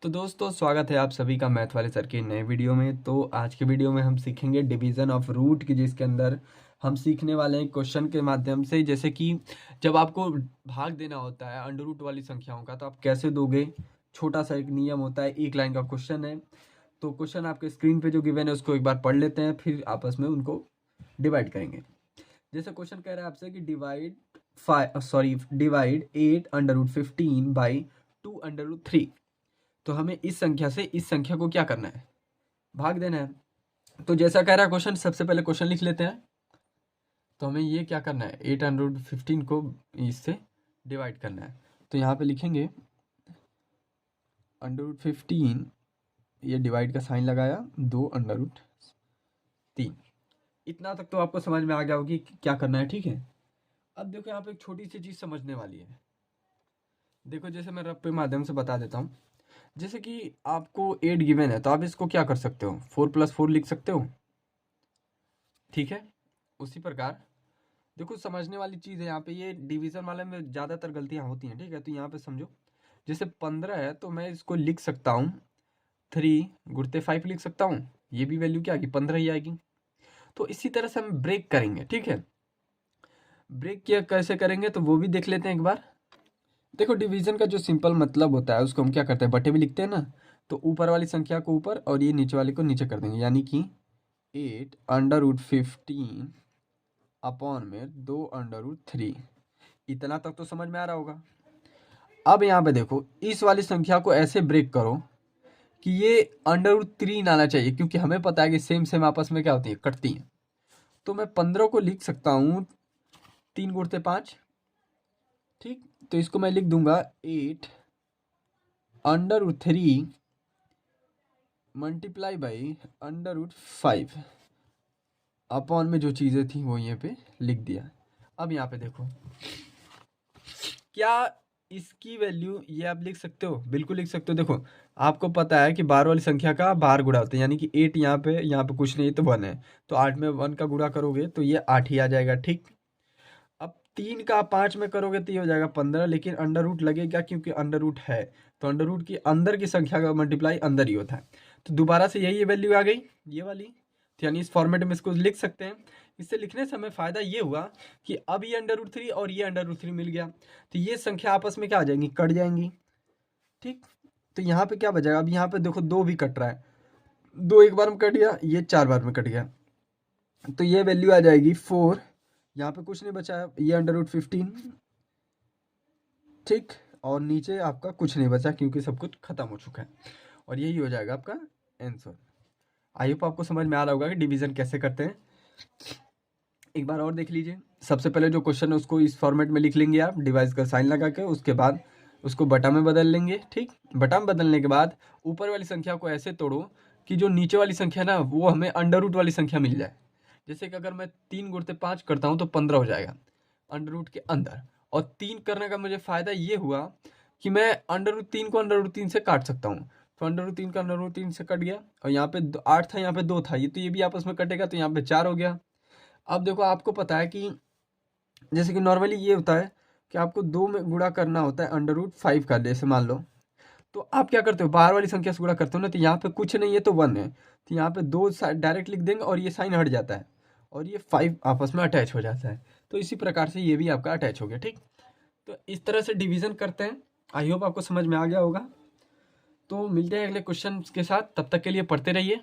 तो दोस्तों स्वागत है आप सभी का मैथ वाले सर के नए वीडियो में। तो आज के वीडियो में हम सीखेंगे डिवीज़न ऑफ रूट की, जिसके अंदर हम सीखने वाले हैं क्वेश्चन के माध्यम से। जैसे कि जब आपको भाग देना होता है अंडर रूट वाली संख्याओं का, तो आप कैसे दोगे। छोटा सा एक नियम होता है, एक लाइन का क्वेश्चन है। तो क्वेश्चन आपके स्क्रीन पे जो गिवन है उसको एक बार पढ़ लेते हैं, फिर आपस में उनको डिवाइड करेंगे। जैसे क्वेश्चन कह रहा है आपसे कि डिवाइड 8√15 बाई 2√3। तो हमें इस संख्या से इस संख्या को क्या करना है, भाग देना है। तो जैसा कह रहा है क्वेश्चन, सबसे पहले क्वेश्चन लिख लेते हैं। तो हमें ये क्या करना है, 815 को इससे डिवाइड करना है। तो यहाँ पे लिखेंगे √15, ये डिवाइड का साइन लगाया, 2√3। इतना तक तो आपको समझ में आ गया होगी कि क्या करना है, ठीक है। अब देखो यहाँ पे एक छोटी सी चीज़ समझने वाली है। देखो जैसे मैं रफ के माध्यम से बता देता हूँ। जैसे कि आपको 8 गिवन है, तो आप इसको क्या कर सकते हो, 4+4 लिख सकते हो, ठीक है। उसी प्रकार देखो समझने वाली चीज़ है यहाँ पे, ये डिवीजन वाले में ज़्यादातर गलतियाँ होती हैं, ठीक है। तो यहाँ पे समझो, जैसे 15 है तो मैं इसको लिख सकता हूँ 3 × 5 लिख सकता हूँ। ये भी वैल्यू क्या आएगी, 15 ही आएगी। तो इसी तरह से हम ब्रेक करेंगे, ठीक है। ब्रेक किया कैसे करेंगे तो वो भी देख लेते हैं एक बार। देखो डिवीजन का जो सिंपल मतलब होता है उसको हम क्या करते हैं, बटे भी लिखते हैं ना। तो ऊपर वाली संख्या को ऊपर और ये नीचे वाले को नीचे कर देंगे, यानी कि 8√15 अपॉन में 2√3। इतना तक तो समझ में आ रहा होगा। अब यहाँ पे देखो इस वाली संख्या को ऐसे ब्रेक करो कि ये √3 आना चाहिए, क्योंकि हमें पता है कि सेम सेम आपस में क्या होती है, कटती हैं। तो मैं 15 को लिख सकता हूँ 3 × 5, ठीक। तो इसको मैं लिख दूंगा 8√3 मल्टीप्लाई बाई √5 अपॉन में जो चीज़ें थी वो यहाँ पे लिख दिया। अब यहाँ पे देखो, क्या इसकी वैल्यू ये आप लिख सकते हो, बिल्कुल लिख सकते हो। देखो आपको पता है कि बार वाली संख्या का बार गुणा होता है, यानी कि 8 यहाँ पे कुछ नहीं तो 1 है। तो 8 में 1 का गुणा करोगे तो ये 8 ही आ जाएगा, ठीक। अब 3 का 5 में करोगे तो ये हो जाएगा 15, लेकिन अंडर रूट लगेगा क्योंकि अंडर रूट है। तो अंडर रूट की अंदर की संख्या का मल्टीप्लाई अंदर ही होता है। तो दोबारा से यही वैल्यू आ गई, ये वाली। तो यानी इस फॉर्मेट में इसको लिख सकते हैं। इससे लिखने से हमें फ़ायदा ये हुआ कि अब ये √3 और ये √3 मिल गया। तो ये संख्या आपस में क्या आ जाएंगी, कट जाएंगी, ठीक। तो यहाँ पे क्या बचेगा, अब यहाँ पे देखो 2 भी कट रहा है, 2 एक बार में कट गया, ये 4 बार में कट गया। तो ये वैल्यू आ जाएगी 4। यहाँ पे कुछ नहीं बचा है, ये √15, ठीक। और नीचे आपका कुछ नहीं बचा क्योंकि सब कुछ खत्म हो चुका है। और यही हो जाएगा आपका आंसर। आई होप आपको समझ में आ रहा होगा कि डिवीजन कैसे करते हैं। एक बार और देख लीजिए। सबसे पहले जो क्वेश्चन है उसको इस फॉर्मेट में लिख लेंगे आप, डिवाइस का साइन लगा के। उसके बाद उसको बटा में बदल लेंगे, ठीक। बटा में बदलने के बाद ऊपर वाली संख्या को ऐसे तोड़ो कि जो नीचे वाली संख्या ना वो हमें अंडर रूट वाली संख्या मिल जाए। जैसे कि अगर मैं 3 × 5 करता हूँ तो 15 हो जाएगा अंडर रूट के अंदर। और 3 करने का मुझे फ़ायदा ये हुआ कि मैं √3 को √3 से काट सकता हूँ। तो √3 का √3 से कट गया, और यहाँ पे 8 था, यहाँ पे 2 था, ये तो ये भी आपस में कटेगा, तो यहाँ पे 4 हो गया। अब देखो आपको पता है कि जैसे कि नॉर्मली ये होता है कि आपको 2 में गुणा करना होता है √5 का, जैसे मान लो। तो आप क्या करते हो, बाहर वाली संख्या से गुणा करते हो ना, तो यहाँ पे कुछ नहीं है तो 1 है, तो यहाँ पे 2 डायरेक्ट लिख देंगे और ये साइन हट जाता है और ये 5 आपस में अटैच हो जाता है। तो इसी प्रकार से ये भी आपका अटैच हो गया, ठीक। तो इस तरह से डिवीजन करते हैं। आई होप आपको समझ में आ गया होगा। तो मिलते हैं अगले क्वेश्चन के साथ, तब तक के लिए पढ़ते रहिए।